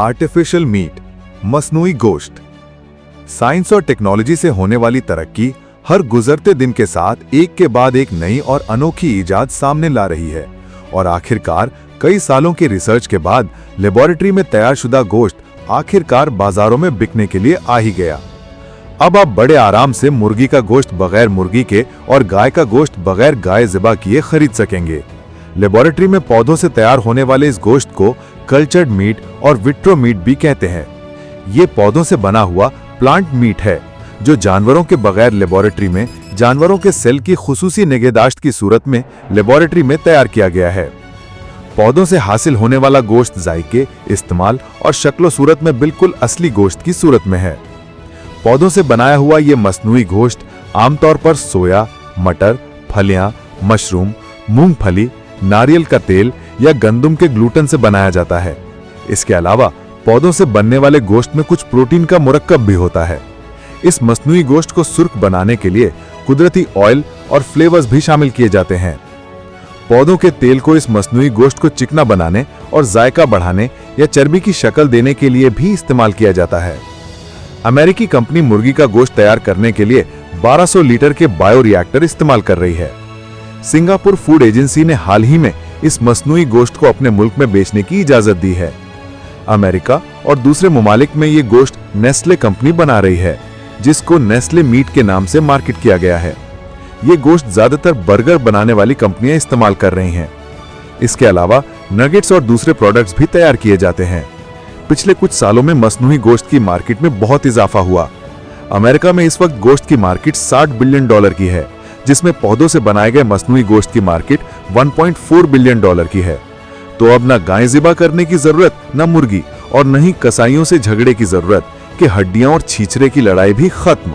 Artificial meet, मसनूई गोश्त। Science और technology से होने वाली तरक्की हर गुजरते दिन के साथ एक के बाद एक नई और अनोखी इजाद सामने ला रही है और आखिरकार कई सालों की रिसर्च के बाद लेबोरेटरी में तैयारशुदा गोश्त आखिरकार बाजारों में बिकने के लिए आ ही गया। अब आप बड़े आराम से मुर्गी का गोश्त बगैर मुर्गी के और गाय का गोश्त बगैर गाय ज़िबा किए खरीद सकेंगे। लेबोरेटरी में पौधों से तैयार होने वाले इस गोश्त को कल्चर्ड मीट और विट्रो मीट भी कहते हैं। ये पौधों से बना हुआ प्लांट मीट है जो जानवरों के बगैर लेबोरेटरी में जानवरों के सेल की खुसूसी निगहदाश्त की सूरत में लेबोरेटरी में तैयार किया गया है। पौधों से हासिल होने वाला गोश्त जायके, इस्तेमाल और शक्लो सूरत में बिल्कुल असली गोश्त की सूरत में है। पौधों से बनाया हुआ ये मसनूई गोश्त आमतौर पर सोया, मटर, फलियां, मशरूम, मूंगफली, नारियल का तेल या गंदम के ग्लूटेन से बनाया जाता है। इसके अलावा पौधों से बनने वाले गोश्त में कुछ प्रोटीन का मुरक्कब भी होता है। इस मसनूई गोश्त को सुर्ख बनाने के लिए कुदरती ऑयल और फ्लेवर्स भी शामिल किए जाते हैं। पौधों के तेल को इस मसनूई गोश्त को चिकना बनाने और जायका बढ़ाने या चर्बी की शक्ल देने के लिए भी इस्तेमाल किया जाता है। अमेरिकी कंपनी मुर्गी का गोश्त तैयार करने के लिए 1200 लीटर के बायोरिएक्टर इस्तेमाल कर रही है। सिंगापुर फूड एजेंसी ने हाल ही में इस मसनूई गोश्त को अपने मुल्क में बेचने की इजाजत दी है। अमेरिका और दूसरे ममालिक में ये गोश्त नेस्ले कंपनी बना रही है, जिसको नेस्ले मीट के नाम से मार्केट किया गया है। ये गोश्त ज्यादातर बर्गर बनाने वाली कंपनियां इस्तेमाल कर रही हैं। इसके अलावा नगेट्स और दूसरे प्रोडक्ट्स भी तैयार किए जाते हैं। पिछले कुछ सालों में मसनूई गोश्त की मार्केट में बहुत इजाफा हुआ। अमेरिका में इस वक्त गोश्त की मार्केट $60 बिलियन की है, जिसमें पौधों से बनाए गए मसनूई गोश्त की मार्केट $1.4 बिलियन की है। तो अब न गाय ज़िबा करने की जरूरत, न मुर्गी, और न ही कसाईयों से झगड़े की जरूरत कि हड्डियां और छींचरे की लड़ाई भी खत्म।